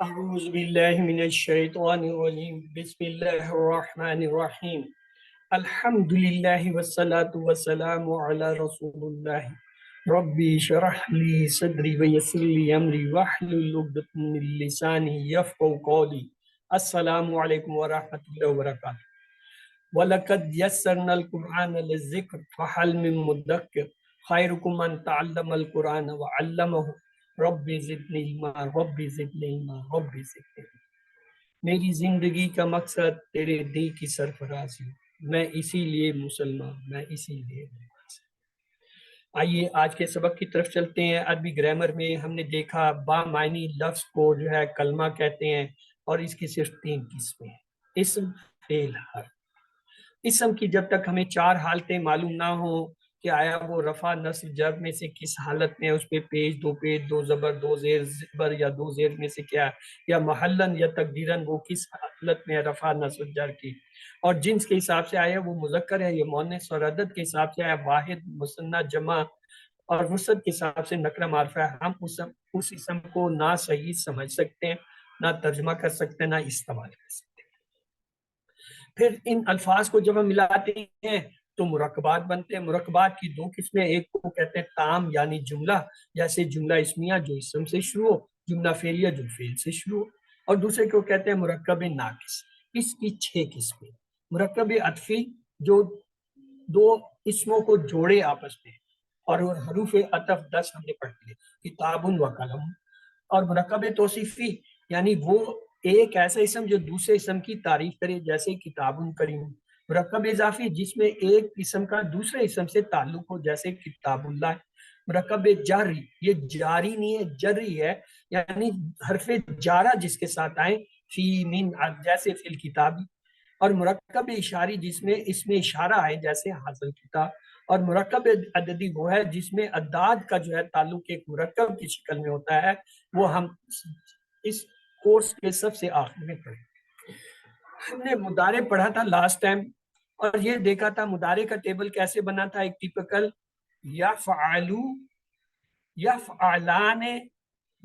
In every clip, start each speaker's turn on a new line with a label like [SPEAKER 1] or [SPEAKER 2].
[SPEAKER 1] اعوذ باللہ من الشیطان الرجیم بسم اللہ الرحمن الرحیم الحمد للہ والصلاة والسلام علی رسول اللہ ربی شرح لی صدری ویسر لی امری واحلل عقدۃ من لسانی یفقهوا قولی السلام علیکم ورحمۃ اللہ وبرکاتہ وَلَقَدْ يَسَّرْنَا الْقُرْآنَ لِلذِّكْرِ فَهَلْ مِن مُدَّكِّرٍ خَيْرُكُم مَّن تَعَلَّمَ الْقُرْآنَ وَعَلَّمَهُ رَبِّ زِدْنِی عِلْمًا رَبِّ زِدْنِی عِلْمًا رَبِّ زِدْنِی عِلْمًا۔ میری زندگی کا مقصد تیرے دل کی سرفرازی، میں اسی لیے مسلمان، میں اسی لیے نماز۔ آئیے آج کے سبق کی طرف چلتے ہیں۔ عربی گرامر میں ہم نے دیکھا با معنی لفظ کو جو ہے کلمہ کہتے ہیں اور اس کی صرف 3 قسمیں ہیں: اسم، فعل، حرف۔ اسم کی جب تک ہمیں 4 حالتیں معلوم نہ ہوں کہ آیا وہ رفع نصب جر میں سے کس حالت میں، اس پہ پیش، 2 پیش، 2 زبر، 2 زیر، زبر یا 2 زیر میں سے کیا، یا محلن یا تقدیرن وہ کس حالت میں رفع نصب جر کی، اور جنس کے حساب سے آیا وہ مذکر ہے یا مؤنث، اور عدد کے حساب سے آیا واحد، مثنی، جمع، اور وسعت کے حساب سے نکرہ معرفہ ہے۔ ہم اس اسم کو نہ صحیح سمجھ سکتے ہیں، نہ ترجمہ کر سکتے ہیں، نہ استعمال کر سکتے ہیں۔ پھر ان الفاظ کو جب ہم ملاتے ہیں تو مرکبات بنتے ہیں۔ مرکبات کی 2 قسمیں، ایک کو کہتے ہیں تام یعنی جملہ، جیسے جملہ اسمیہ جو اسم سے شروع ہو، جملہ فعلیہ جو فعل سے شروع ہو، اور دوسرے کو کہتے ہیں مرکب ناقص۔ اس کی 6 قسمیں: مرکب عطفی جو 2 اسموں کو جوڑے آپس میں، اور حروف عطف 10 ہم نے پڑھ لیے، کتاب و قلم۔ اور مرکب توصیفی یعنی وہ ایک ایسا اسم جو دوسرے اسم کی تعریف کرے، جیسے کتاب کریم۔ مرکب اضافی جس میں ایک اسم کا دوسرے اسم سے تعلق ہو، جیسے کتاب اللہ۔ مرکب جاری، یہ جاری نہیں ہے، جری ہے، یعنی حرف جارہ جس کے ساتھ آئیں، فی، من، جیسے فی الکتاب۔ اور مرکب اشاری جس میں اس میں اشارہ آئے، جیسے حاصل کتاب۔ اور مرکب عددی وہ ہے جس میں اعداد کا جو ہے تعلق ایک مرکب کی شکل میں ہوتا ہے، وہ ہم اس کورس کے سب سے آخر میں پڑھیں۔ ہم نے مضارع پڑھا تھا لاسٹ ٹائم، اور یہ دیکھا تھا مضارع کا ٹیبل کیسے بنا تھا، ایک ٹیپیکل یفعلو، یفعلان،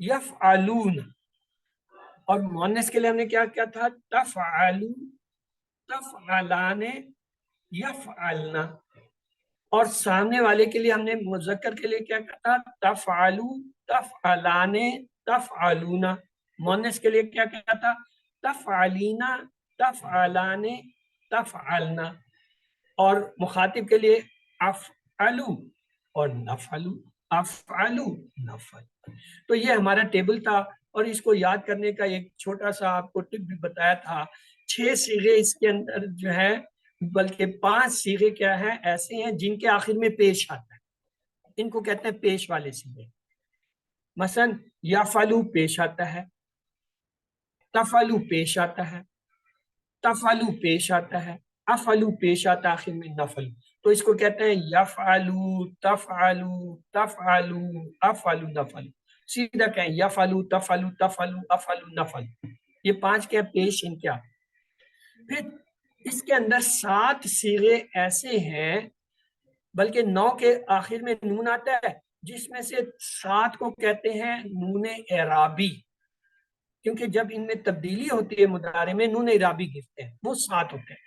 [SPEAKER 1] یفعلون۔ اور مؤنث کے لیے ہم نے کیا کیا تھا، تفعلو، تفعلان، یفعلنا۔ اور سامنے والے کے لیے ہم نے مذکر کے لیے کیا کہا تھا، تفعلو، تفعلان، تفعلون۔ مؤنث کے لیے کیا کہا تھا، تفعلینا، تفعلان، تفعلنا۔ اور مخاطب کے لیے افعلو اور نفعلو، افعلو، نفعل۔ تو یہ ہمارا ٹیبل تھا، اور اس کو یاد کرنے کا ایک چھوٹا سا آپ کو ٹپ بھی بتایا تھا۔ 6 صیغے اس کے اندر جو ہے، بلکہ 5 صیغے کیا ہیں ایسے ہیں جن کے آخر میں پیش آتا ہے، ان کو کہتے ہیں پیش والے صیغے۔ مثلا یفعلو پیش آتا ہے، تفعلو پیش آتا ہے، تفعلو پیش آتا ہے، افعلو پیش آتا ہے، آخر میں نفعلو۔ تو اس کو کہتے ہیں یفعلو، تفعلو، تفعلو، افعلو، نفعلو۔ سیدھا کہیں یفعلو، تفعلو، تفعلو، افعلو، نفعلو۔ یہ 5 کیا پیش ان کیا۔ پھر اس کے اندر 7 صیغے ایسے ہیں، بلکہ 9 کے آخر میں نون آتا ہے، جس میں سے 7 کو کہتے ہیں نون اعرابی، کیونکہ جب ان میں تبدیلی ہوتی ہے مضارع میں نون اعرابی گرتے ہیں، وہ 7 ہوتے ہیں۔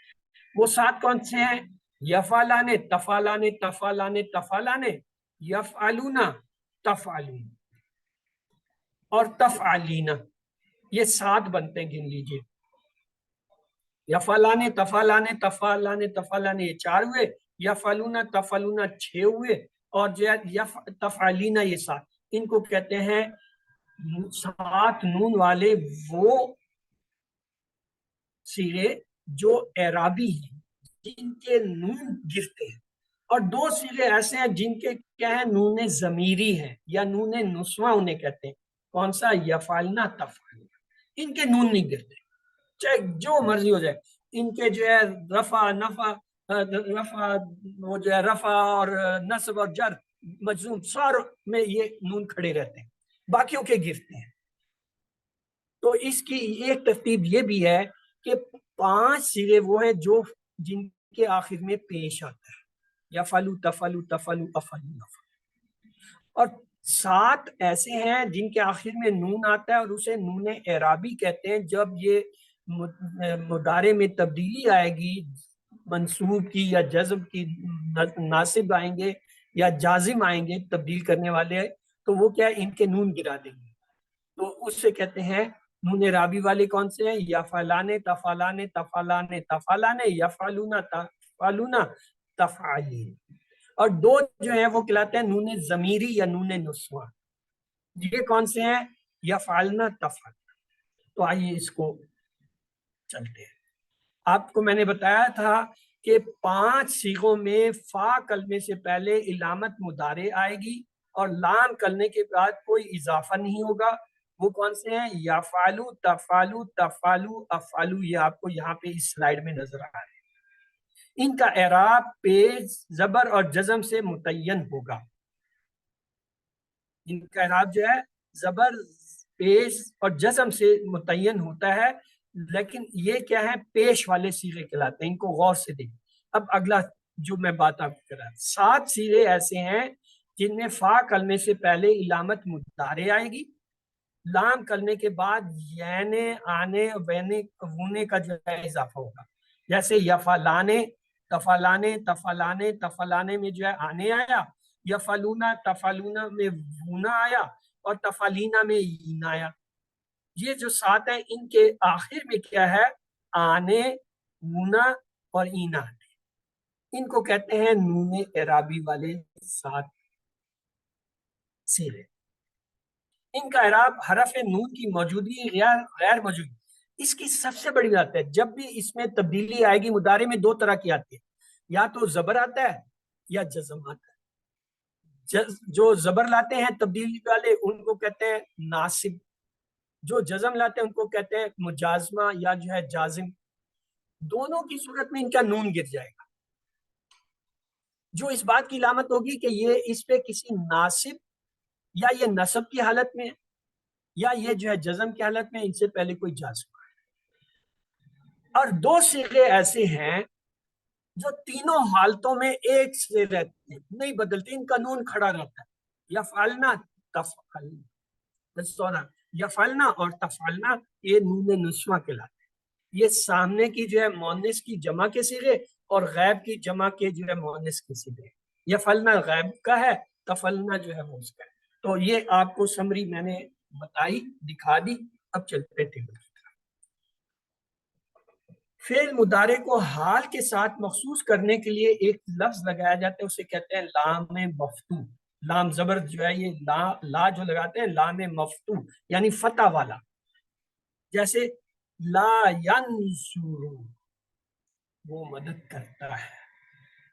[SPEAKER 1] وہ 7 کون سے ہیں، یفعلان، تفعلان، تفعلان، تفعلان، یفعلون، تفعلون، اور تفعلینا۔ یہ 7 بنتے ہیں، گن لیجئے۔ یفعلان، تفعلان، تفعلان، تفعلان، یہ 4 ہوئے۔ یفعلون، تفعلون، 6 ہوئے، اور تفعلینا یہ 7۔ ان کو کہتے ہیں 7 نون والے وہ صیغے جو اعرابی ہیں، جن کے نون گرتے ہیں، اور 2 صیغے ایسے ہیں جن کے کیا ہیں، نون ضمیری ہیں یا نون نسواں انہیں کہتے ہیں۔ کون سا، یفعلنا، تفعلنا۔ ان کے نون نہیں گرتے، چاہے جو مرضی ہو جائے۔ ان کے جو ہے رفع، نفع، رفع، وہ جو ہے رفع اور نصب اور جر، مجزوم، ساروں میں یہ نون کھڑے رہتے ہیں، باقیوں کے گرتے ہیں۔ تو اس کی ایک ترتیب یہ بھی ہے کہ 5 صیغے وہ ہیں جو جن کے آخر میں پیش آتا ہے، یفعلو، تفعلو، تفعلو، افعلو، نفعلو۔ اور 7 ایسے ہیں جن کے آخر میں نون آتا ہے اور اسے نون اعرابی کہتے ہیں. جب یہ مضارع میں تبدیلی آئے گی منصوب کی یا جزم کی، ناصب آئیں گے یا جازم آئیں گے تبدیل کرنے والے، تو وہ کیا ان کے نون گرا دیں گے. تو اس سے کہتے ہیں نون رابی والے کون سے ہیں؟ یفعلان تفعلان تفعلان تفعلان یفعلون تفعلون تفعلین. اور 2 جو ہیں وہ کہلاتے ہیں نون ضمیری یا نون نسواں. یہ کون سے ہیں؟ یفعلن تفعلن. تو آئیے اس کو چلتے ہیں. آپ کو میں نے بتایا تھا کہ 5 صیغوں میں فا کلمے سے پہلے علامت مضارع آئے گی اور لام کلمے کے بعد کوئی اضافہ نہیں ہوگا. وہ کون سے ہیں؟ یفعلو تفعلو تفعلو افعلو. یہ آپ کو یہاں پہ اس سلائیڈ میں نظر آ رہا ہے. ان کا اعراب پیش زبر اور جزم سے متعین ہوگا. ان کا اعراب جو ہے زبر پیش اور جزم سے متعین ہوتا ہے، لیکن یہ کیا ہے؟ پیش والے صیغے کہلاتے ہیں. ان کو غور سے دیکھیں. اب اگلا جو میں بات آپ کو کر رہا ہوں، 7 صیغے ایسے ہیں جن میں فا کلمے سے پہلے علامت مضارع آئے گی، لام کلمے کے بعد یعنی آنے وینے وونے کا جو ہے اضافہ ہوگا. جیسے یفعلانے تفعلانے تفعلانے تفعلانے میں جو ہے آنے آیا، یفعلونا تفعلونا میں وونا آیا اور تفعلینا میں یین آیا. یہ جو 7 ہیں ان کے آخر میں کیا ہے؟ آنے، وونا اور اینا. ان کو کہتے ہیں نون اعرابی والے 7 صیغے. ان کا اعراب حرف نون کی موجودگی غیر موجودگی اس کی سب سے بڑی بات ہے. جب بھی اس میں تبدیلی آئے گی مضارع میں 2 طرح کی آتی ہے، یا تو زبر آتا ہے یا جزم آتا ہے. جو زبر لاتے ہیں تبدیلی والے ان کو کہتے ہیں ناصب، جو جزم لاتے ہیں ان کو کہتے ہیں مجازمہ یا جو ہے جازم. دونوں کی صورت میں ان کا نون گر جائے گا، جو اس بات کی علامت ہوگی کہ یہ اس پہ کسی ناصب یا یہ نصب کی حالت میں یا یہ جو ہے جزم کی حالت میں، ان سے پہلے کوئی جازم ہے. اور 2 صیغے ایسے ہیں جو تینوں حالتوں میں ایک سے رہتے ہیں، نہیں بدلتے. ان کا نون کھڑا رہتا ہے. یفعلنا تفعلنا، یفعلنا اور تفعلنا یہ نون نسواں کہلاتے ہیں. یہ سامنے کی جو ہے مؤنث کی جمع کے صیغے اور غیب کی جمع کے جو ہے مؤنث کے صیغے. یفعلنا غیب کا ہے، تفعلنا جو ہے وہ اس کا ہے. تو یہ آپ کو سمری میں نے بتائی، دکھا دی. اب چلتے ٹیبل. فعل مضارع کو حال کے ساتھ مخصوص کرنے کے لیے ایک لفظ لگایا جاتا ہے، اسے کہتے ہیں لام مفتوح. لام زبر جو ہے یہ لا جو لگاتے ہیں لام مفتوح یعنی فتح والا. جیسے لا ینصر وہ مدد کرتا ہے،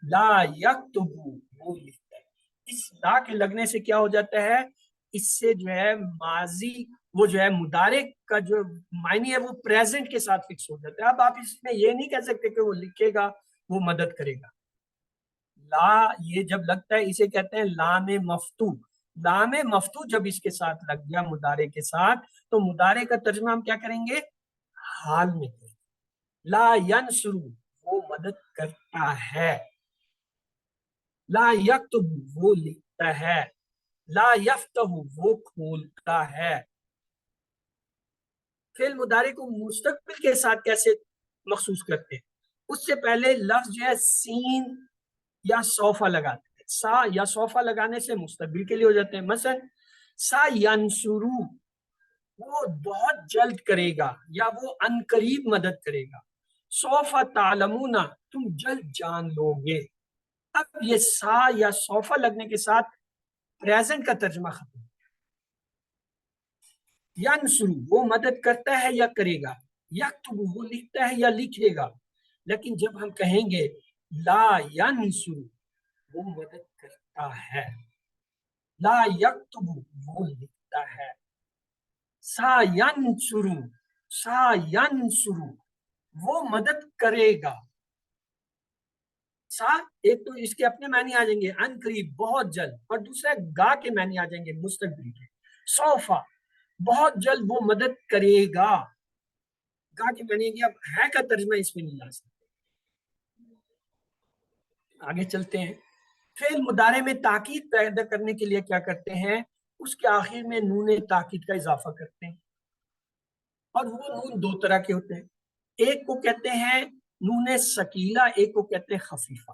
[SPEAKER 1] لا یکتب وہ لکھتا ہے. اس لا کے لگنے سے کیا ہو جاتا ہے؟ اس سے جو ہے ماضی وہ جو ہے مضارع کا جو معنی ہے وہ پریزنٹ کے ساتھ فکس ہو جاتا ہے. اب آپ اس میں یہ نہیں کہہ سکتے کہ وہ لکھے گا، وہ مدد کرے گا. لا یہ جب لگتا ہے اسے کہتے ہیں لام مفتوح. لام مفتوح جب اس کے ساتھ لگ گیا مضارع کے ساتھ تو مضارع کا ترجمہ ہم کیا کریں گے؟ حال میں کریں گے. لا ینصر وہ مدد کرتا ہے، لا یکتب وہ لکھتا ہے، لا یفتح وہ کھولتا ہے. فعل مضارع کو مستقبل کے ساتھ کیسے مخصوص کرتے ہیں؟ اس سے پہلے لفظ جو ہے سین یا سوفا لگاتے ہیں. سا یا سوفا لگانے سے مستقبل کے لیے ہو جاتے ہیں. مثلا سا ینصرو وہ بہت جلد کرے گا یا وہ عنقریب مدد کرے گا. سوفا تعلمون تم جلد جان لو گے. اب یہ سا یا سوفا لگنے کے ساتھ پریزنٹ کا ترجمہ ختم. ینصر وہ مدد کرتا ہے یا کرے گا، یکتب وہ لکھتا ہے یا لکھے گا. لیکن جب ہم کہیں گے لا ینصر وہ مدد کرتا ہے، لا یکتب وہ لکھتا ہے، سا ینصر سا ینصر وہ مدد کرے گا. سا ایک تو اس کے اپنے معنی آ جائیں گے ان قریب بہت جلد، اور دوسرا گا کے معنی آ جائیں گے مستقبل کے. سوفا بہت جلد وہ مدد کرے گا، گا کے معنی اب ہے کا ترجمہ اس میں نہیں لا سکتے. آگے چلتے ہیں. فعل مضارع میں تاکید پیدا کرنے کے لیے کیا کرتے ہیں؟ اس کے آخر میں نون تاکید کا اضافہ کرتے ہیں، اور وہ نون دو طرح کے ہوتے ہیں، ایک کو کہتے ہیں نون ثقیلہ، ایک کو کہتے ہیں خفیفہ۔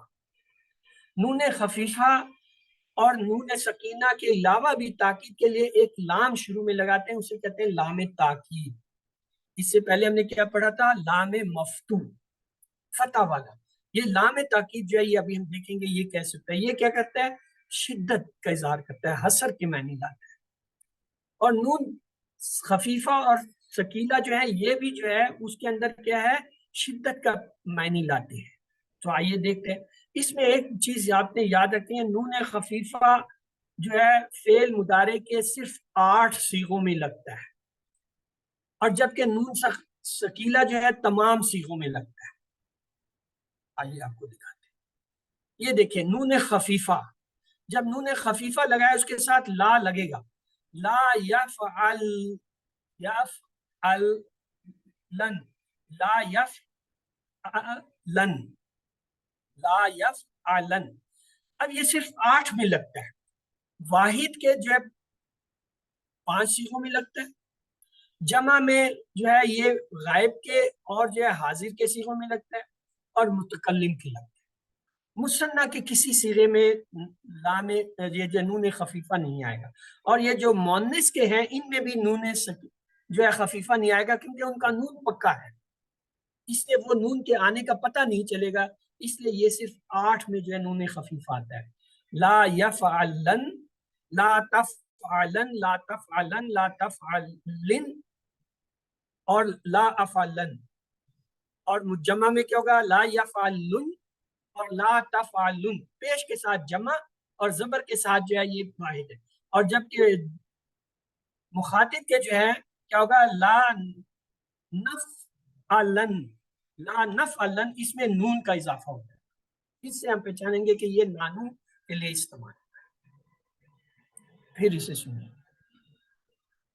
[SPEAKER 1] نون خفیفہ اور نون سکینہ کے علاوہ بھی تاکید کے لیے ایک لام شروع میں لگاتے ہیں، اسے کہتے ہیں لام تاکید۔ اس سے پہلے ہم نے کیا پڑھا تھا؟ لام مفتوح، فتح والا۔ یہ لام تاکید جو ہے یہ ابھی ہم دیکھیں گے یہ کیسے ہوتا ہے۔ یہ کیا کرتا ہے؟ شدت کا اظہار کرتا ہے، حسر کے معنی لاتا ہے۔ اور نون خفیفہ اور ثقیلہ جو ہے یہ بھی جو ہے اس کے اندر کیا ہے؟ شدت کا معنی لاتے ہیں۔ تو آئیے دیکھتے ہیں۔ اس میں ایک چیز آپ نے یاد رکھنی ہے، نون خفیفہ جو ہے فعل مضارع کے صرف 8 صیغوں میں لگتا ہے، اور جبکہ نون ثقیلہ جو ہے تمام صیغوں میں لگتا ہے۔ آئیے آپ کو دکھاتے ہیں۔ یہ دیکھیں نون خفیفہ، جب نون خفیفہ لگا ہے اس کے ساتھ لا لگے گا، لا یفعل، یفعل لن، لا یفعلن، لا یفعلن۔ اب یہ صرف 8 میں لگتا ہے، واحد کے جو ہے 5 صیغوں میں لگتا ہے، جمع میں جو ہے یہ غائب کے اور جو ہے حاضر کے صیغوں میں لگتا ہے، اور متکلم کے لگتا ہے۔ مثنیٰ کے کسی صیغے میں لام یہ جو نون خفیفہ نہیں آئے گا، اور یہ جو مؤنث کے ہیں ان میں بھی نون جو ہے خفیفہ نہیں آئے گا، کیونکہ ان کا نون پکا ہے، اس لیے وہ نون کے آنے کا پتہ نہیں چلے گا، اس لیے یہ صرف 8 میں جو ہے نون خفیفہ آتا ہے۔ لا یفعلن، لا تفعلن، لا تفعلن، لا تفعلن، اور لا افعلن۔ اور جمع میں کیا ہوگا؟ لا یفعلن اور لا تفعلن، پیش کے ساتھ جمع اور زبر کے ساتھ جو ہے یہ واحد ہے۔ اور جبکہ مخاطب کے جو ہے کیا ہوگا؟ لا نفعلن، لا نفعلن، اس میں نون کا اضافہ ہوتا ہے، اس سے ہم پہچانیں گے کہ یہ نانو کے لیے استعمال ہے۔ پھر اسے سنیں،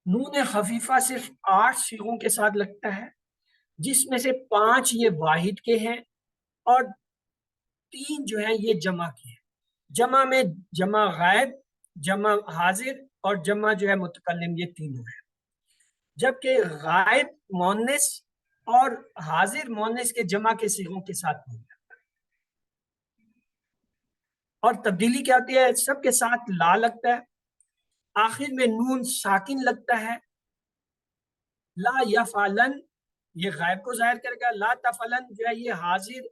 [SPEAKER 1] نون خفیفہ صرف 8 صیغوں کے ساتھ لگتا ہے، جس میں سے 5 یہ واحد کے ہیں اور 3 جو ہیں یہ جمع کے ہیں۔ جمع میں جمع غائب، جمع حاضر اور جمع جو ہے متکلم، یہ تینوں ہیں۔ جبکہ غائب مؤنث اور حاضر مؤنث کے جمع کے صیغوں کے ساتھ نہیں لگتا۔ اور تبدیلی کیا ہوتی ہے؟ سب کے ساتھ لا لگتا ہے، آخر میں نون ساکن لگتا ہے۔ لا یفعلن یہ غائب کو ظاہر کرے گا، لا تفعلن جو ہے یہ حاضر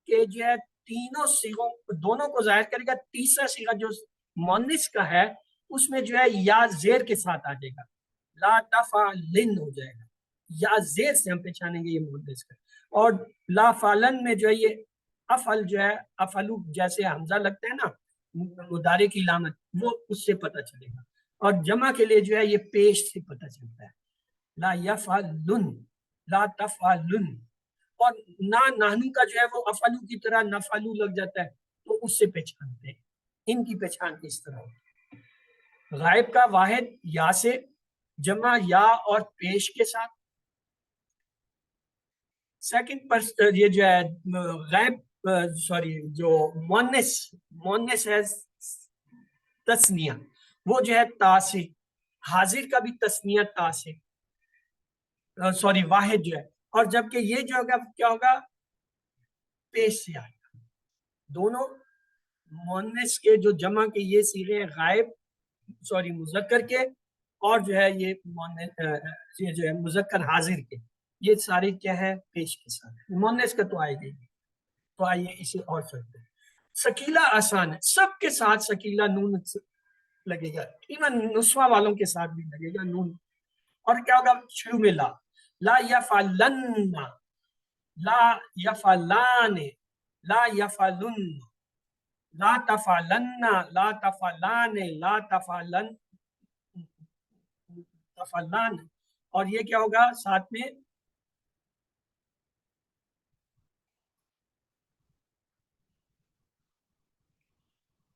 [SPEAKER 1] کے جو ہے تینوں صیغوں دونوں کو ظاہر کرے گا۔ تیسرا صیغہ جو مؤنث کا ہے اس میں جو ہے یا زیر کے ساتھ آ جائے گا، لا تفعلن ہو جائے گا، یا زیر سے ہم پہچانیں گے یہ مؤنث کا۔ اور لا فعلن میں جو ہے یہ افعل جو ہے، افعلو جیسے حمزہ لگتا ہے نا مضارع کی علامت، وہ اس سے پتہ چلے گا۔ اور جمع کے لیے جو ہے یہ پیش سے پتہ چلتا ہے، لا یفعلن، لا تفعلن۔ اور نحنو کا جو ہے وہ افعلو کی طرح نفعلو لگ جاتا ہے، تو اس سے پہچانتے ہیں۔ ان کی پہچان کس طرح ہوتی ہے؟ غائب کا واحد یا سے، جمع یا اور پیش کے ساتھ۔ سیکنڈ پر یہ جو ہے غائب جو مؤنث ہے تثنیہ، وہ جو ہے تا سے، حاضر کا بھی تثنیہ تا سے، واحد جو ہے، اور جبکہ یہ جو ہوگا کیا ہوگا؟ پیش سے آئے گا۔ دونوں مؤنث کے جو جمع کے یہ صیغے غائب مذکر کے، اور جو ہے یہ جو ہے مذکر حاضر کے، یہ سارے کیا ہے؟ پیش کے ساتھ۔ مؤنث کا تو آئے گا ہی۔ تو آئیے اسے اور چلتے ہیں۔ ثقیلہ آسان ہے، سب کے ساتھ ثقیلہ نون لگے گا، ایون نسواں والوں کے ساتھ بھی لگے گا نون۔ اور کیا ہوگا؟ شروع میں لا، لا یفعلن، لا یفعلان، لا یفعلن، لا تفعلن، لا تفعلان، لا تفعلان۔ اور یہ کیا ہوگا ساتھ میں؟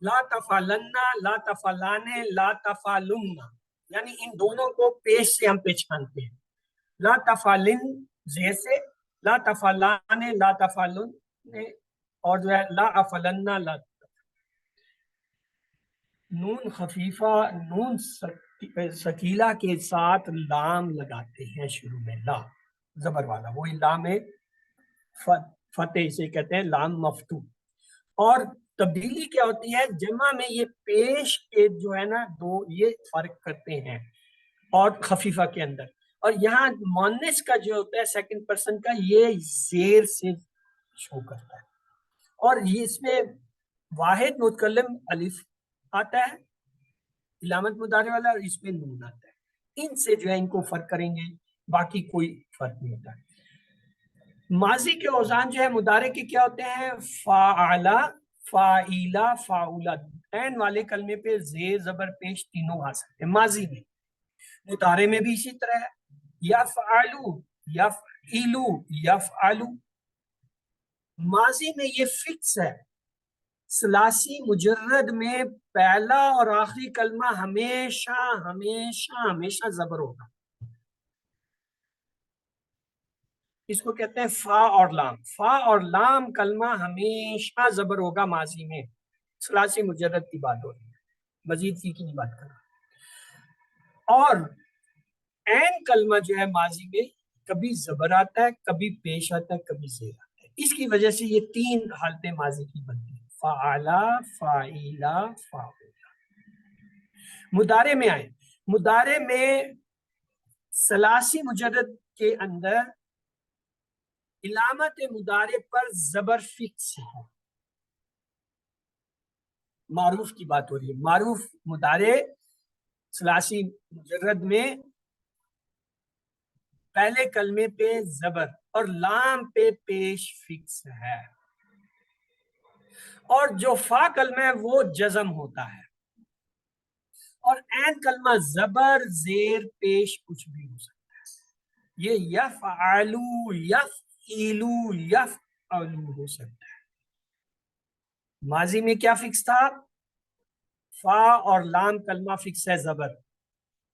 [SPEAKER 1] لا تفعلن، لا تفعلان، لا تفعلن، یعنی ان دونوں کو پیش سے ہم پہچانتے ہیں۔ لا تفعلن زیر سے، لا تفعلان، لا تفعلن، اور جو ہے لا افعلن، لا۔ نون خفیفہ نون سکیلا کے ساتھ لام لگاتے ہیں شروع میں، لا زبر والا، وہی لام فتح اسے کہتے ہیں، لام مفتوح۔ اور تبدیلی کیا ہوتی ہے؟ جمع میں یہ پیش کے جو ہے نا دو، یہ فرق کرتے ہیں، اور خفیفہ کے اندر، اور یہاں مونس کا جو ہوتا ہے سیکنڈ پرسن کا، یہ زیر سے شو کرتا ہے، اور یہ اس میں واحد متکلم الف آتا ہے علامت مضارع والا، اور اس میں نون آتا ہے، ان سے جو ہے ان کو فرق کریں گے، باقی کوئی فرق نہیں ہوتا ہے۔ ماضی کے اوزان جو ہے مضارع کے کیا ہوتے ہیں؟ فاعلا، فاعیلا، فاعولا، عین والے کلمے پہ زیر زبر پیش تینوں آ سکتے ہیں ماضی میں۔ مضارع میں بھی اسی طرح ہے، یفعلو، یفعلو، یفعلو۔ ماضی میں یہ فکس ہے، ثلاثی مجرد میں پہلا اور آخری کلمہ ہمیشہ ہمیشہ ہمیشہ زبر ہوگا، اس کو کہتے ہیں فا اور لام۔ فا اور لام کلمہ ہمیشہ زبر ہوگا ماضی میں، ثلاثی مجرد کی بات ہو رہی ہے، مزید کی نہیں بات کر رہا۔ اور عین کلمہ جو ہے ماضی میں کبھی زبر آتا ہے، کبھی پیش آتا ہے، کبھی زیر آتا ہے، اس کی وجہ سے یہ تین حالتیں ماضی کی بنتی ہیں، فعلا، فعیلا، فاعولا۔ مضارع میں آئے، مضارع میں ثلاثی مجرد کے اندر علامت مضارع پر زبر فکس ہے، معروف کی بات ہو رہی ہے، معروف مضارع ثلاثی مجرد میں پہلے کلمے پہ زبر اور لام پہ پیش فکس ہے، اور جو فا کلمہ ہے وہ جزم ہوتا ہے، اور عین کلمہ زبر زیر پیش کچھ بھی ہو سکتا ہے، یہ یفعلو، یفعلو، یفعلو ہو سکتا ہے۔ ماضی میں کیا فکس تھا؟ فا اور لام کلمہ فکس ہے زبر،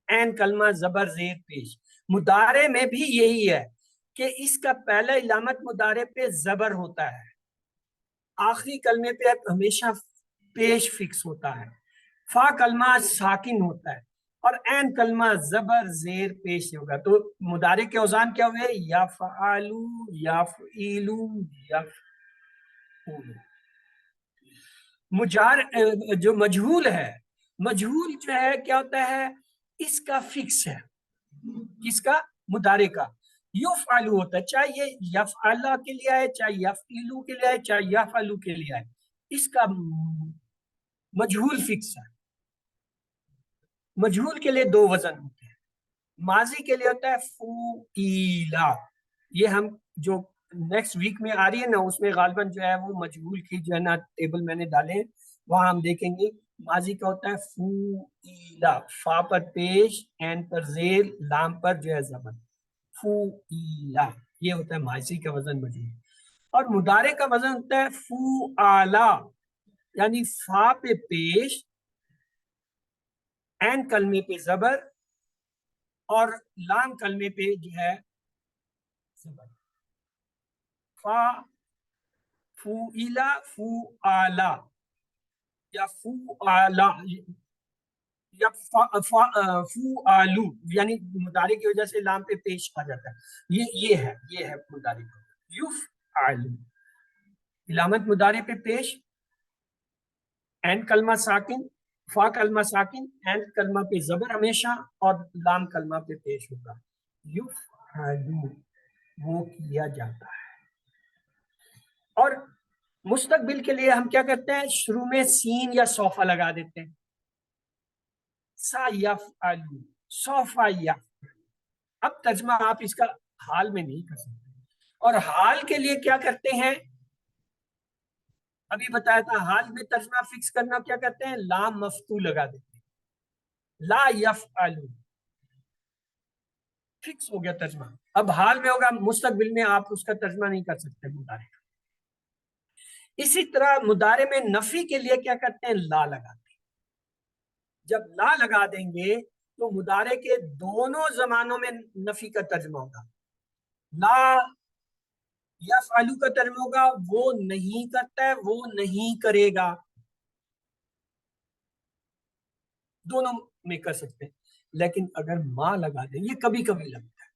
[SPEAKER 1] عین کلمہ زبر زیر پیش۔ مضارع میں بھی یہی ہے کہ اس کا پہلا علامت مضارع پہ زبر ہوتا ہے، آخری کلمے پہ ہمیشہ پیش فکس ہوتا ہے، فا کلمہ ساکن ہوتا ہے، اور عین کلمہ زبر زیر پیش ہوگا۔ تو مضارع کے اوزان کیا ہوئے؟ یفعلو، یفعلو، یفعلو۔ جو مجہول ہے، مجہول جو ہے کیا ہوتا ہے؟ اس کا فکس ہے، کس کا؟ مضارع کا۔ یفعلو ہوتا ہے، چاہے یہ یفعلا کے لیے آئے، چاہے یفعلو کے لیے آئے، چاہے یفعلو کے لیے آئے، اس کا مجہول فکس ہے۔ مجہول کے لیے دو وزن ہوتے ہیں، ماضی کے لیے ہوتا ہے فوئیلا، یہ ہم جو نیکسٹ ویک میں آ رہی ہے نا، اس میں غالباً جو ہے وہ مجہول کی جو ہے نا ٹیبل میں نے ڈالے ہیں، وہاں ہم دیکھیں گے ماضی کا ہوتا ہے فوئیلا، فا پر پیش، عین پر زیر، لام پر جو ہے زبر، فوئیلا، یہ ہوتا ہے ماضی کا وزن مجہول۔ اور مضارع کا وزن ہوتا ہے فوآلا، یعنی فا پہ پیش، عین کلمے پہ زبر، اور لام کلمے پہ جو ہے زبر، فا، فوئیلا، فوآلا، یا فوآلا، یا فوآلو، یعنی مضارع کی وجہ سے لام پہ پیش آ جاتا ہے، یہ ہے مضارع کا یفعلو، علامت مضارع پہ پیش، عین کلمہ ساکن، فا کلمہ ساکن، عین کلمہ پہ زبر ہمیشہ، اور لام کلمہ پہ پیش ہوگا، یفعلو، وہ کیا جاتا ہے۔ اور مستقبل کے لیے ہم کیا کرتے ہیں؟ شروع میں سین یا صوفہ لگا دیتے ہیں، سا یفعلو، صوفہ یفعلو۔ اب ترجمہ آپ اس کا حال میں نہیں کر سکتے، اور حال کے لیے کیا کرتے ہیں؟ ابھی بتایا تھا، حال میں ترجمہ فکس کرنا کیا کرتے ہیں؟ لام مفتوح لگا دیتے ہیں، لا یفعلو، فکس ہو گیا ترجمہ۔ اب حال میں ہوگا، مستقبل میں آپ اس کا ترجمہ نہیں کر سکتے مضارع کا۔ اسی طرح مضارع میں نفی کے لیے کیا کرتے ہیں؟ لا لگاتے ہیں، جب لا لگا دیں گے تو مضارع کے دونوں زمانوں میں نفی کا ترجمہ ہوگا، لا یفعلو کا ترجمہ ہوگا وہ نہیں کرتا ہے، وہ نہیں کرے گا، دونوں میں کر سکتے ہیں. لیکن اگر ما لگا دیں, یہ کبھی کبھی لگتا ہے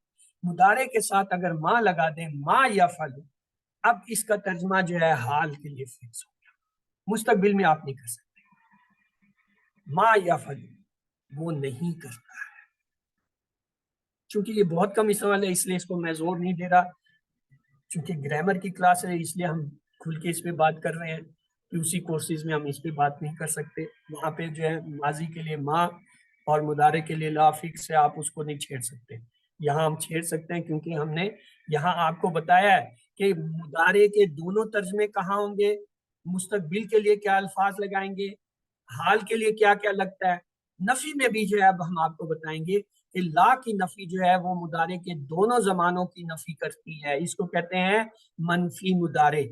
[SPEAKER 1] مضارع کے ساتھ, اگر ما لگا دیں ما یفعل, اب اس کا ترجمہ جو ہے حال کے لیے فکس ہو گیا, مستقبل میں آپ نہیں کر سکتے. ما یفعل وہ نہیں کرتا ہے. چونکہ یہ بہت کم استعمال ہے اس لیے اس کو میں زور نہیں دے رہا, چونکہ گرامر کی کلاس ہے اس لیے ہم کھل کے اس پہ بات کر رہے ہیں. اسی کورسز میں ہم اس پہ بات نہیں کر سکتے. وہاں پہ جو ہے ماضی کے لیے ما اور مضارع کے لیے لا فکس ہے, آپ اس کو نہیں چھیڑ سکتے. یہاں ہم چھیڑ سکتے ہیں کیونکہ ہم نے یہاں آپ کو بتایا ہے کہ مضارع کے دونوں ترجمے کہاں ہوں گے, مستقبل کے لیے کیا الفاظ لگائیں گے, حال کے لیے کیا کیا لگتا ہے. نفی میں بھی جو ہے اب ہم آپ کو بتائیں گے کہ لا کی نفی جو ہے وہ مضارع کے دونوں زمانوں کی نفی کرتی ہے. اس کو کہتے ہیں منفی مضارع.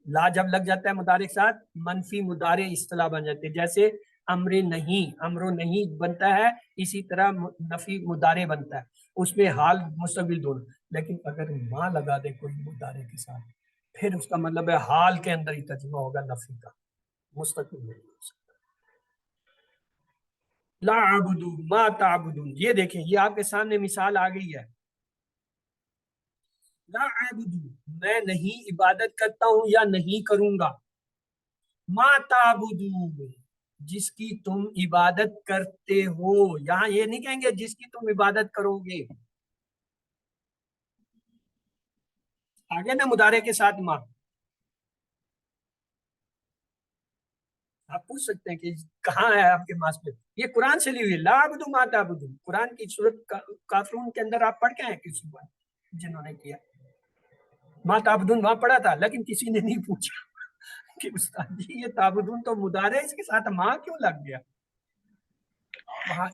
[SPEAKER 1] لا جب لگ جاتا ہے مضارع کے ساتھ منفی مضارع اصطلاح بن جاتے ہیں. جیسے امر نہیں, امر نہیں بنتا ہے, اسی طرح نفی مضارع بنتا ہے, اس میں حال مستقبل دونوں. لیکن اگر ما لگا دے کوئی مضارع کے ساتھ, پھر اس کا مطلب ہے حال کے اندر ہی ترجمہ ہوگا نفی کا, مستقبل نہیں ہو سکتا. لا اعبد ما تعبدون, یہ دیکھیں یہ آپ کے سامنے مثال آ گئی ہے. لا اعبد میں نہیں عبادت کرتا ہوں یا نہیں کروں گا, ما تعبدون جس کی تم عبادت کرتے ہو. یہاں یہ نہیں کہیں گے جس کی تم عبادت کرو گے, آگے نا مضارع کے ساتھ ما. آپ پوچھ سکتے ہیں کہ کہاں ہے آپ کے پاس پہ, یہ قرآن سے لی ہوئی لا اعبد ما تعبدون. قرآن کی سورۃ کافرون کے اندر آپ پڑھ کے ہیں کسی بار جنہوں نے کیا ما تعبدون وہاں پڑھا تھا, لیکن کسی نے نہیں پوچھا کہ استاد جی یہ تعبدون تو مضارع ہے, اس کے ساتھ ما کیوں لگ گیا. وہاں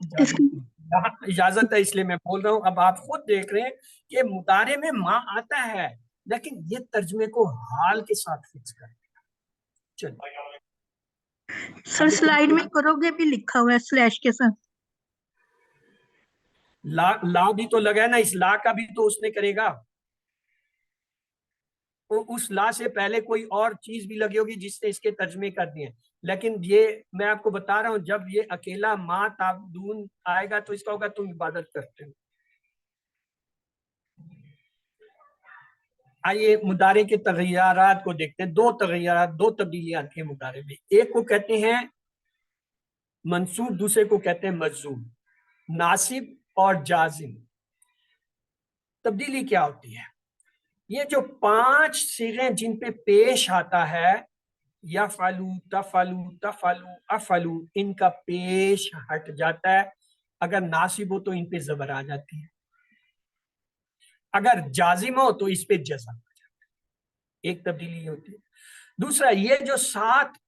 [SPEAKER 1] اجازت ہے اس لیے میں بول رہا ہوں. اب آپ خود دیکھ رہے ہیں کہ مضارع میں ما آتا ہے, لیکن یہ ترجمے کو حال کے ساتھ فکس کر دیا. چلو
[SPEAKER 2] سر سلائیڈ میں کرو گے بھی لکھا ہوا ہے سلیش کے ساتھ.
[SPEAKER 1] لا بھی تو لگا ہے نا, اس لا کا بھی تو اس نے کرے گا. اس لا سے پہلے کوئی اور چیز بھی لگی ہوگی جس نے اس کے ترجمے کر دیے. لیکن یہ میں آپ کو بتا رہا ہوں جب یہ اکیلا ما تعبدون آئے گا تو اس کا ہوگا تم عبادت کرتے ہو. آئیے مضارع کے تغیرات کو دیکھتے ہیں. دو تغیرات, دو تبدیلیاں آتی ہیں مضارع میں. ایک کو کہتے ہیں منصوب, دوسرے کو کہتے ہیں مجزوم. ناصب اور جازم. تبدیلی کیا ہوتی ہے؟ یہ جو 5 صیغیں جن پہ پیش آتا ہے یفعلو تفعلو تفعلو افعلو, ان کا پیش ہٹ جاتا ہے. اگر ناصب ہو تو ان پہ زبر آ جاتی ہے, اگر جازم ہو تو اس پہ جزم آ جاتا ہے. ایک تبدیلی یہ ہوتی ہے. دوسرا یہ جو 7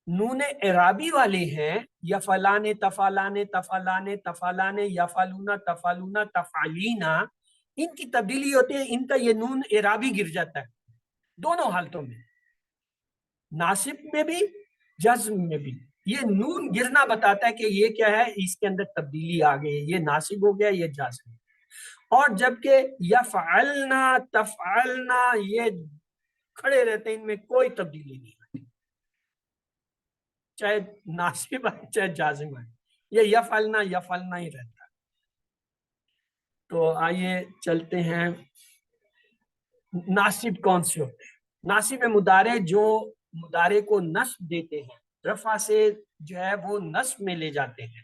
[SPEAKER 1] نون اعرابی والے ہیں یفعلان تفعلان تفعلان تفعلان یفعلون تفعلون تفعلینا, ان کی تبدیلی ہوتی ہے, ان کا یہ نون اعرابی گر جاتا ہے دونوں حالتوں میں, ناصب میں بھی جزم میں بھی. یہ نون گرنا بتاتا ہے کہ یہ کیا ہے, اس کے اندر تبدیلی آ گئی, یہ ناصب ہو گیا, یہ جازم. اور جبکہ یفعلنا تفعلنا یہ کھڑے رہتے ہیں, ان میں کوئی تبدیلی نہیں آتی, چاہے ناصب ہے چاہے جازم ہے, یہ یفعلنا یفعلنا ہی رہتا ہے. تو آئیے چلتے ہیں ناصب کون سے ہوتے ہیں. ناصب مضارع جو مضارع کو نصب دیتے ہیں, رفع سے جو ہے وہ نصب میں لے جاتے ہیں,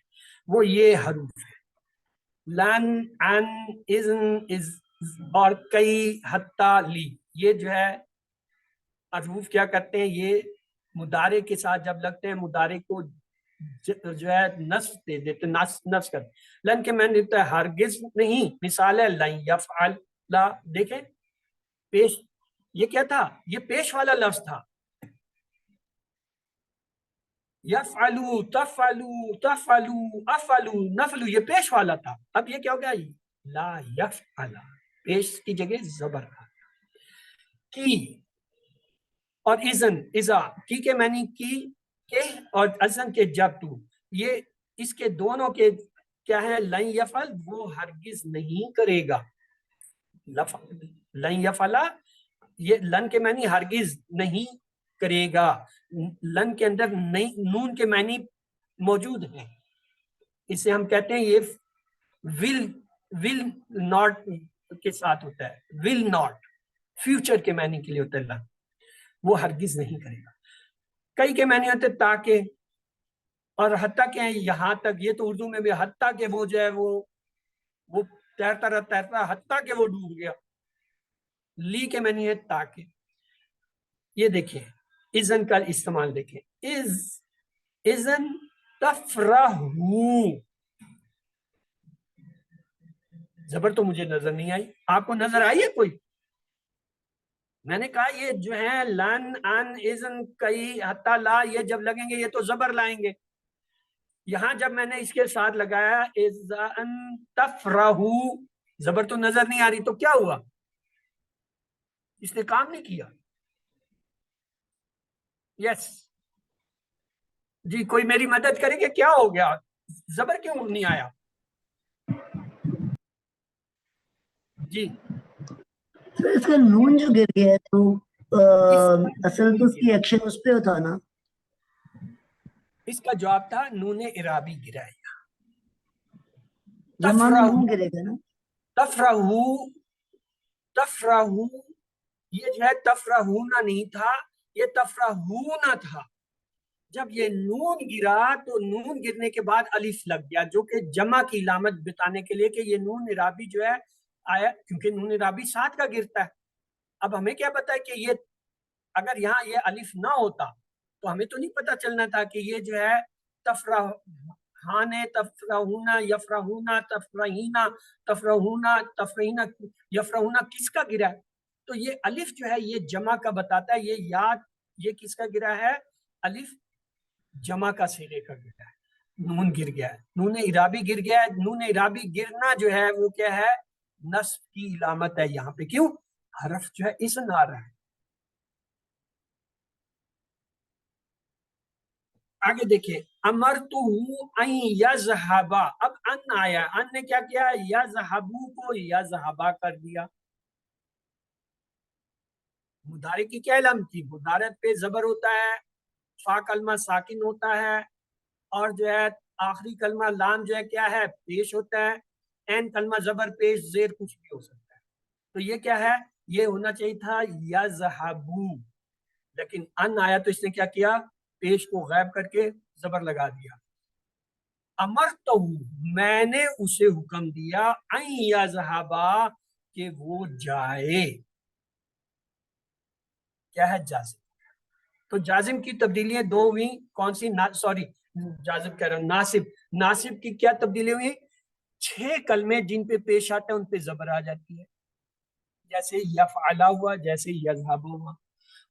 [SPEAKER 1] وہ یہ حروف ہے لن ان اذن از اور کئی حتی لی. یہ جو ہے حروف کیا کرتے ہیں, یہ مضارع کے ساتھ جب لگتے ہیں مضارع کو جو ہے نصب دے دیتے, نصب کرتے. لن کے میں نے دیتا ہے ہرگز نہیں, مثال ہے لن یفعل لا. دیکھیں پیش, یہ کیا تھا, یہ پیش والا لفظ تھا. یفعلو تفعلو تفعلو افعلو نفلو, یہ پیش والا تھا. اب یہ کیا ہو گیا, لا یفعل, پیش کی جگہ زبر آ کی. اور اذن اذا کی کے معنی کی کے, اور اذن کے جب تو, یہ اس کے دونوں کے کیا ہے, لن یفعل وہ ہرگز نہیں کرے گا. لن یفعل یہ لن کے معنی ہرگز نہیں کرے گا. لن کے اندر نہیں, نون کے معنی موجود ہیں. اسے ہم کہتے ہیں یہ ول ناٹ کے ساتھ ہوتا ہے. ول ناٹ فیوچر کے معنی کے لیے ہوتا ہے اللہ, وہ ہرگز نہیں کرے گا. کئی کے معنی ہوتے ہیں تاکہ, اور حتیٰ کہ یہاں تک, یہ تو اردو میں بھی حتیٰ کہ وہ جو ہے وہ تیرتا رہتا حتیٰ کہ وہ ڈوب گیا. لی کے معنی ہے تاکہ. یہ دیکھیں اذن کا استعمال دیکھیں, اذن تفرحو, زبر تو مجھے نظر نہیں آئی, آپ کو نظر آئی ہے کوئی؟ میں نے کہا یہ جو ہے لن ان اذن کئی حتی لا, یہ جب لگیں گے یہ تو زبر لائیں گے. یہاں جب میں نے اس کے ساتھ لگایا اذن تفرحو, زبر تو نظر نہیں آ رہی, تو کیا ہوا؟ اس نے کام نہیں کیا. یس جی, کوئی میری مدد کرے کہ کیا ہو گیا, زبر کیوں نہیں آیا؟ جی
[SPEAKER 3] سر اس کا نون جو گر گیا ہے تو اصل تو اس کی ایکشن اس پہ تھا نا.
[SPEAKER 1] اس کا جواب تھا نون اعرابی گرا ہے.
[SPEAKER 3] جمع میں نون گرے گا نا.
[SPEAKER 1] تفرحو, تفرحو یہ جو ہے تفرحونا نہیں تھا, یہ تفرحونا تھا. جب یہ نون گرا تو نون گرنے کے بعد الف لگ گیا, جو کہ جمع کی علامت بتانے کے لیے کہ یہ نون اعرابی جو ہے آیا, کیونکہ نون اعرابی ساتھ کا گرتا ہے. اب ہمیں کیا پتا ہے کہ یہ اگر یہاں یہ الف نہ ہوتا تو ہمیں تو نہیں پتا چلنا تھا کہ یہ جو ہے تفرحانے, تفرحونا, یفرحونا, تفرحینا, تفرحونا, تفرحینا, یفرحونا کس کا گرا ہے. تو یہ الف جو ہے یہ جمع کا بتاتا ہے. یہ یاد, یہ کس کا گرا ہے؟ الف جمع کا صیغے کا گرا ہے. نون گر گیا ہے, نون اعرابی گر گیا ہے. نون اعرابی گرنا جو ہے وہ کیا ہے؟ نصب کی علامت ہے یہاں پہ. کیوں؟ حرف جو ہے اسم آ رہا ہے. آگے دیکھیں, امرتہ ان یذہبا, اب ان آیا, ان نے کیا کیا؟ یذہبو کو یذہبا کر دیا. مضارع کی کیا علامت تھی؟ مضارع پہ زبر ہوتا ہے, فا کلمہ ساکن ہوتا ہے, اور جو ہے آخری کلمہ لام جو ہے کیا ہے؟ پیش ہوتا ہے. این کلمہ زبر پیش زیر کچھ بھی ہو سکتا ہے. تو یہ کیا ہے؟ یہ ہونا چاہیے تھا یذہبو, لیکن ان آیا تو اس نے کیا کیا؟ پیش کو غائب کر کے زبر لگا دیا. امرتہ, میں نے اسے حکم دیا, ان یذہبا, کہ وہ جائے. کیا ہے؟ جازم. تو جازم کی تبدیلیاں دو ہوئی. کون سی؟ سوری جازم کہہ رہا ہوں, ناصب. ناصب کی کیا تبدیلی ہوئی؟ 6 کلمے جن پہ پیش آتے ہیں ان پہ زبر آ جاتی ہے, جیسے یفعلا ہوا, جیسے یذہب ہوا.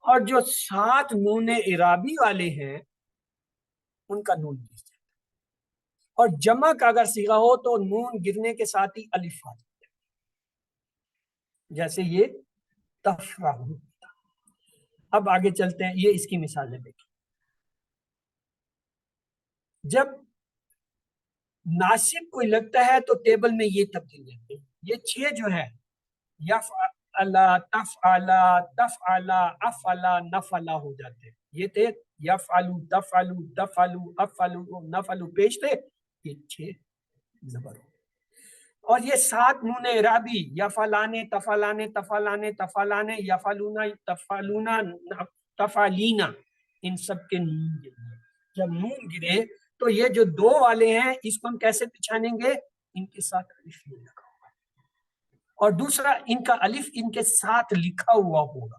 [SPEAKER 1] اور جو 7 نون اعرابی والے ہیں ان کا نون گر جاتا ہے. اور جمع کا اگر صیغہ ہو تو نون گرنے کے ساتھ ہی الف آ جاتا ہے, جیسے یہ تفرحو. اب آگے چلتے ہیں, یہ اس کی مثالیں دیکھیں. جب ناصب کوئی لگتا ہے تو ٹیبل میں یہ تبدیل رہتے ہیں. یہ 6 جو ہے یفعلا, تفعلا, تفعلا, افعلا, نفعلا ہو جاتے ہیں. یہ تھے یفعلو, تفعلو, تفعلو, افعلو, نفعلو پیش تھے, یہ 6 زبر ہو. اور یہ 7 نون اعرابی یفعلانے, تفعلانے, تفعلانے, تفعلانے, یفعلونا, تفعلونا, تفعلینا, ان سب کے نون گرے. جب نون گرے تو یہ جو 2 والے ہیں اس کو ہم کیسے پہچانیں گے؟ ان کے ساتھ الف نہیں لگا ہوگا, اور دوسرا ان کا الف ان کے ساتھ لکھا ہوا ہوگا.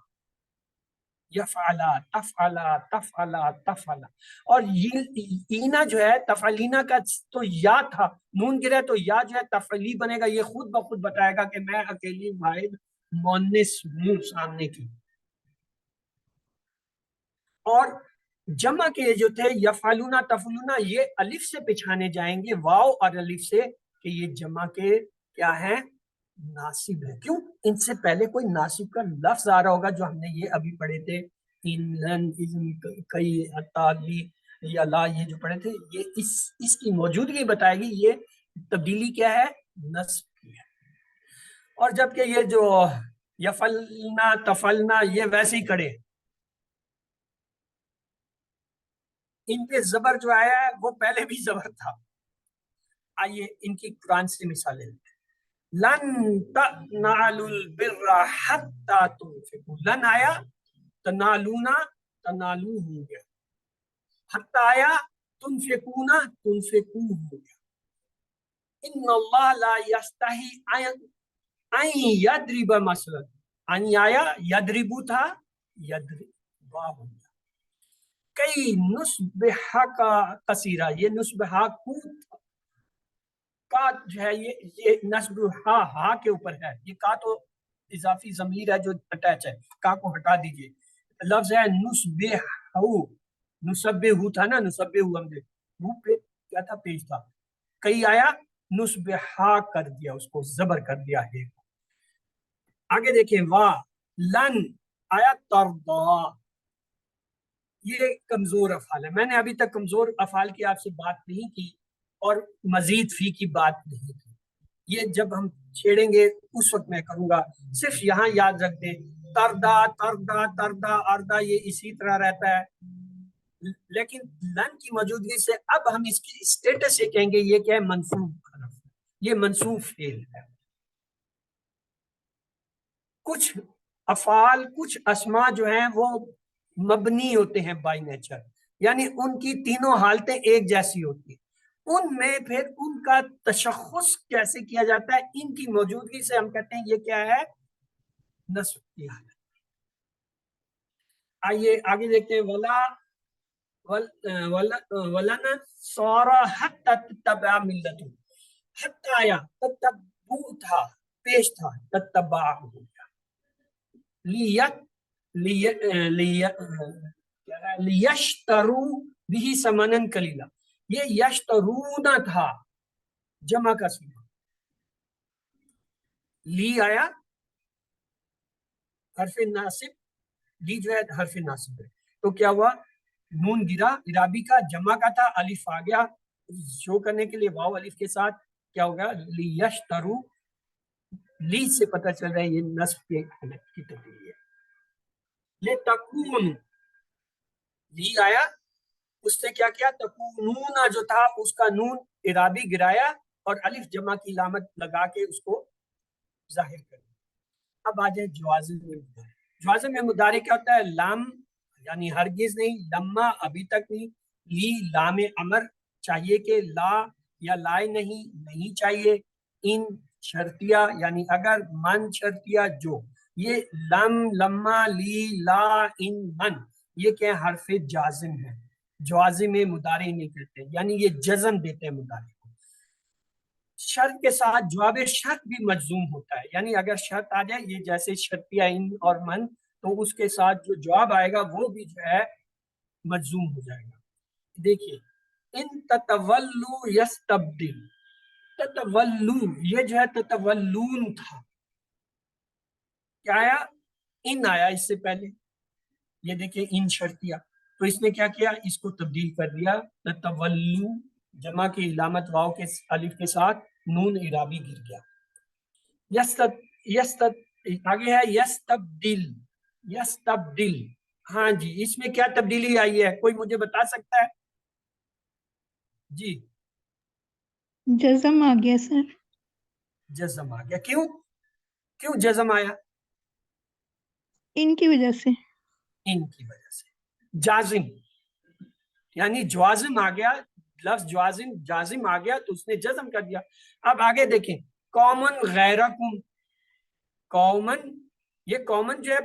[SPEAKER 1] یفعلا, تفعلا, تفعلا, تفعلا. اور اینا جو ہے تفعلینا کا تو یا تھا, نون گرے تو یا جو ہے تفعلی بنے گا. یہ خود بخود بتائے گا کہ میں اکیلی واحد مؤنث ہوں سامنے کی. اور جمع کے جو تھے یفعلونا, تفعلونا, یہ الف سے پچھانے جائیں گے, واو اور الف سے, کہ یہ جمع کے کیا ہیں؟ ناصب ہے. کیوں؟ ان سے پہلے کوئی ناصب کا لفظ آ رہا ہوگا, جو ہم نے یہ ابھی پڑھے تھے, ان, لن, اذن, کئی, حتی, یا لا, یہ جو پڑھے تھے, یہ اس کی موجودگی بتائے گی. یہ تبدیلی کیا ہے؟ نصب کی ہے. اور جبکہ یہ جو یفعلنا, تفعلنا, یہ ویسے ہی کڑے, ان پہ زبر جو آیا ہے وہ پہلے بھی زبر تھا. آئیے ان کی قرآن سے مثالیں لیں. لن تنالوا البر حتی تنفقوا. لن آیا تنالونا تنالو ہو گیا. حتی آیا تنفقونا تنفقو ہو گیا. ان اللہ لا یستحی ان یضرب مثلا. ان آیا یضربو تھا یضربا ہو گیا. کئی نسبحا کا کثیرہ. یہ نسبحا کو کا جو ہے یہ نسب ہا کے اوپر ہے. یہ کا تو اضافی ضمیر ہے جو اٹیچ ہے. کا کو ہٹا دیجئے. لفظ ہے نسبحو. نسبحو تھا نا, نسبحو ہم نے وہ پہ کیا تھا, پیش تھا. کئی آیا نسبحا کر دیا, اس کو زبر کر دیا ہے. آگے دیکھیں وا. لن آیا ترضا. یہ کمزور افعال ہے. میں نے ابھی تک کمزور افعال کی آپ سے بات نہیں کی اور مزید فی کی بات نہیں کی. یہ جب ہم چھیڑیں گے اس وقت میں کروں گا. صرف یہاں یاد رکھ دیں تردا تردا تردا اردا یہ اسی طرح رہتا ہے. لیکن لن کی موجودگی سے اب ہم اس کی اسٹیٹس سے کہیں گے یہ کیا ہے, منصوب حرف. یہ منصوب فعل ہے. کچھ افعال کچھ اسما جو ہیں وہ مبنی ہوتے ہیں بائی نیچر, یعنی ان کی تینوں حالتیں ایک جیسی ہوتی ہیں. ان میں پھر ان کا تشخص کیسے کیا جاتا ہے, ان کی موجودگی سے ہم کہتے ہیں یہ کیا ہے, نصب کی حالت. آئیے آگے دیکھتے ہیں. ولا ولن سورا حتی تتبع ملتو. حتی آیا تتبع تھا پیش تھا تتبع ہو گیا. لیشترو بھی ثمنن قلیلا. یہ یشترونا تھا جمع کا سیغہ. لی آیا حرف ناصب. لی جو ہے حرف ناصب ہے تو کیا ہوا, نون گرا, عرابی کا جمع کا تھا, الف آ گیا شو کرنے کے لیے واو الف کے ساتھ. کیا ہوگا لیشترو. لی سے پتہ چل رہا ہے یہ نصب کی تبدیلی ہے. لتکون لی آیا اس سے کیا کیا, تکونونا جو تھا اس کا نون عرابی گرایا اور الف جمع کی علامت لگا کے اس کو ظاہر کر دیا. اب آ جائے جوازم میں مضارع. جوازم میں مضارع کیا ہوتا ہے, لام یعنی ہرگز نہیں, لما ابھی تک نہیں, لی لام امر چاہیے کہ لا یا لائے نہیں چاہیے, ان شرطیہ یعنی اگر, من شرطیہ جو. یہ لم لما لی لا ان من یہ کیا حرف جازم ہے. جوازم میں مضارع نہیں کرتے یعنی یہ جزم دیتے ہیں مضارع کو. شرط کے ساتھ جواب شرط بھی مجزوم ہوتا ہے, یعنی اگر شرط آ جائے یہ جیسے شرطیہ ان اور من, تو اس کے ساتھ جو جواب آئے گا وہ بھی جو ہے مجزوم ہو جائے گا. دیکھیے ان تتولو یستبدل. تتولو یہ جو ہے تتولون تھا, کیا آیا, ان آیا اس سے پہلے. یہ دیکھیں ان شرطیہ, تو اس نے کیا کیا, اس کو تبدیل کر دیا. تتولو جمع کی علامت واو کے الف کے ساتھ, نون عرابی گر گیا. آگے ہے یستبدل. یستبدل ہاں جی, اس میں کیا تبدیلی آئی ہے, کوئی مجھے بتا سکتا ہے؟ جی
[SPEAKER 2] جزم آ گیا سر.
[SPEAKER 1] جزم آ گیا. کیوں جزم آیا؟
[SPEAKER 2] ان کی وجہ سے.
[SPEAKER 1] ان کی وجہ سے. جازم یعنی جوازم آ گیا, لفظ جازم آ گیا تو اس نے جزم کر دیا. اب آگے دیکھیں قومن غیرکم. قومن یہ قومن جو ہے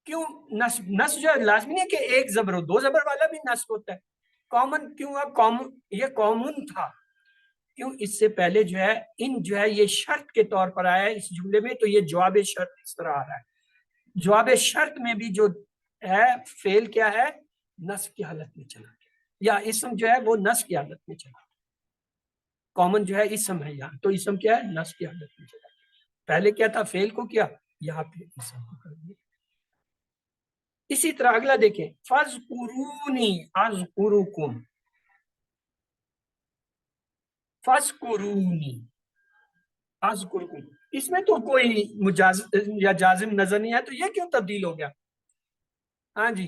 [SPEAKER 1] کیوں نصب جو ہے لازمی ہے کہ ایک زبر ہو, دو زبر والا بھی نصب ہوتا ہے. کامن کیوں ہے, یہ قومن تھا کیوں, اس سے پہلے جو ہے ان جو ہے یہ شرط کے طور پر آیا ہے اس جملے میں, تو یہ جواب شرط اس طرح آ رہا ہے. جواب شرط میں بھی جو ہے فعل کیا ہے, نصب کی حالت میں چلا گیا, یا اسم جو ہے وہ نصب کی حالت میں چلا گیا. کامن جو ہے اسم ہے یہاں, تو اسم کیا ہے, نصب کی حالت میں چلا گیا. پہلے کیا تھا, فعل کو کیا, یہاں پہ اسم کو کر دیا. اسی طرح اگلا دیکھیں فَاذْكُرُونِي أَذْكُرُكُمْ. فَاذْكُرُونِي أَذْكُرُكُمْ, اس میں تو کوئی مجاز یا جازم نظر نہیں ہے, تو یہ کیوں تبدیل ہو گیا؟ ہاں جی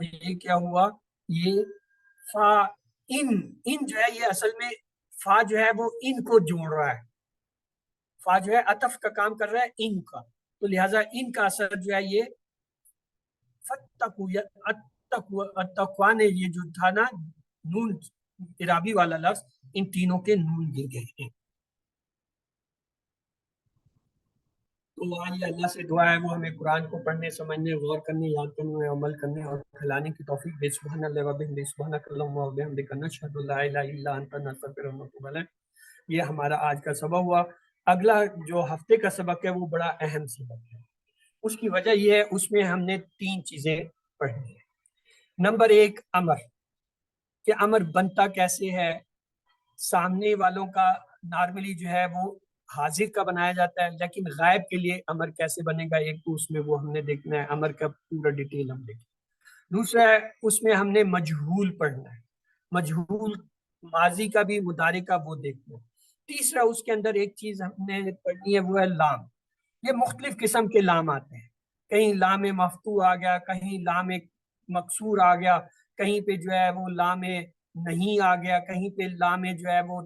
[SPEAKER 1] تو یہ کیا ہوا، یہ فا ان جو ہے یہ اصل میں فا جو ہے وہ ان کو جوڑ رہا ہے، فا جو ہے عطف کا کام کر رہا ہے ان کا، تو لہٰذا ان کا اثر جو ہے یہ فتقو یا اتقوا نے یہ جو تھا نا نون اعرابی والا لفظ، ان تینوں کے نون گر گئے ہیں۔ تو آئیے اللہ سے دعا ہے وہ ہمیں قرآن کو پڑھنے، سمجھنے، غور کرنے، یاد کرنے، عمل کرنے اور پھیلانے کی توفیق دے۔ سبحان اللہ و بحمدہ، سبحانک اللہم و بحمدک، نشہد ان لا الہ الا انت، نستغفرک و نتوب الیک۔ یہ ہمارا آج کا سبق ہوا۔ اگلا جو ہفتے کا سبق ہے وہ بڑا اہم سبق ہے، اس کی وجہ یہ ہے اس میں ہم نے 3 چیزیں پڑھنی ہیں۔ نمبر 1 امر، کہ امر بنتا کیسے ہے۔ سامنے والوں کا نارملی جو ہے وہ حاضر کا بنایا جاتا ہے، لیکن غائب کے لیے امر کیسے بنے گا، ایک تو اس میں وہ ہم نے دیکھنا ہے، امر کا پورا ڈیٹیل ہم دیکھیں۔ دوسرا ہے اس میں ہم نے مجہول پڑھنا ہے، مجہول ماضی کا بھی مضارع کا وہ دیکھنا ہے۔ تیسرا اس کے اندر ایک چیز ہم نے پڑھنی ہے، وہ ہے لام۔ یہ مختلف قسم کے لام آتے ہیں، کہیں لام مفتوح آ گیا، کہیں لام مکسور آ گیا، کہیں پہ جو ہے وہ لام نہیں آ گیا، کہیں پہ لام جو ہے وہ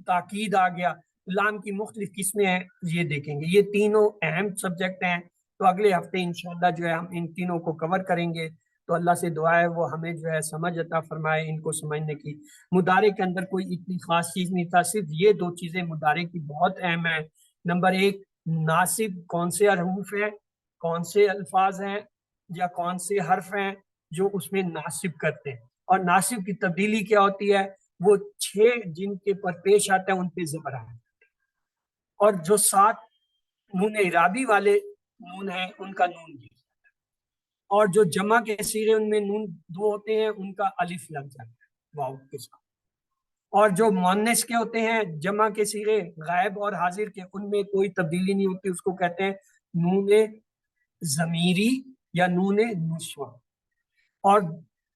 [SPEAKER 1] تاکید آ گیا۔ لام کی مختلف قسمیں ہیں، یہ دیکھیں گے۔ یہ تینوں اہم سبجیکٹ ہیں، تو اگلے ہفتے انشاءاللہ جو ہے ہم ان تینوں کو کور کریں گے۔ تو اللہ سے دعا ہے وہ ہمیں جو ہے سمجھ عطا فرمائے ان کو سمجھنے کی۔ مضارع کے اندر کوئی اتنی خاص چیز نہیں تھا، صرف یہ 2 چیزیں مضارع کی بہت اہم ہیں۔ نمبر 1 ناصب کون سے حروف ہیں، کون سے الفاظ ہیں یا کون سے حرف ہیں جو اس میں ناصب کرتے ہیں، اور ناصب کی تبدیلی کیا ہوتی ہے، وہ 6 جن کے پر پیش آتا ہے ان پہ زبر آتا ہے، اور جو 7 نون اعرابی والے نون ہیں ان کا نون گر جاتا ہے، اور جو جمع کے صیغے ان میں نون 2 ہوتے ہیں ان کا الف لگ جاتا ہے واو کے ساتھ، اور جو مؤنث کے ہوتے ہیں جمع کے صیغے غائب اور حاضر کے ان میں کوئی تبدیلی نہیں ہوتی، اس کو کہتے ہیں نون ضمیری یا نون نسوہ۔ اور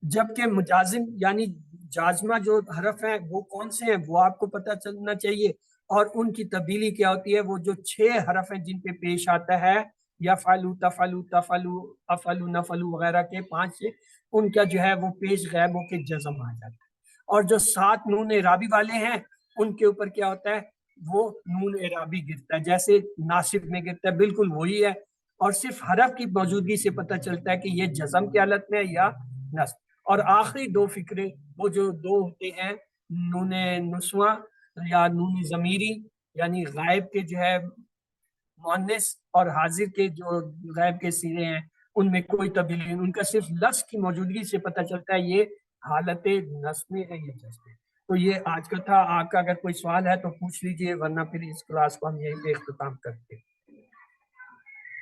[SPEAKER 1] جبکہ مجازم یعنی جازمہ جو حرف ہیں وہ کون سے ہیں وہ آپ کو پتہ چلنا چاہیے، اور ان کی تبدیلی کیا ہوتی ہے، وہ جو 6 حرف ہیں جن پہ پیش آتا ہے یفعلوا تفعلوا تفعلوا افعلوا نفعلوا وغیرہ کے 5 سے، ان کا جو ہے وہ پیش غائب ہو کے جزم آ جاتا ہے، اور جو 7 نون اعرابی والے ہیں ان کے اوپر کیا ہوتا ہے، وہ نون اعرابی گرتا ہے، جیسے ناصب میں گرتا ہے، بالکل وہی ہے، اور صرف حرف کی موجودگی سے پتہ چلتا ہے کہ یہ جزم کی حالت میں ہے یا نصب۔ اور آخری 2 فقرے وہ جو 2 ہوتے ہیں نون نسواں یا نون ضمیری، یعنی غائب کے جو ہے مؤنث اور حاضر کے جو غائب کے صیغے ہیں ان میں کوئی تبدیلی نہیں، ان کا صرف لفظ کی موجودگی سے پتہ چلتا ہے یہ حالت نصب میں ہے یا جزم میں۔ تو یہ آج کا تھا۔ آپ کا اگر کوئی سوال ہے تو پوچھ لیجئے، ورنہ پھر اس کلاس کو ہم یہیں پہ اختتام کرتے ہیں۔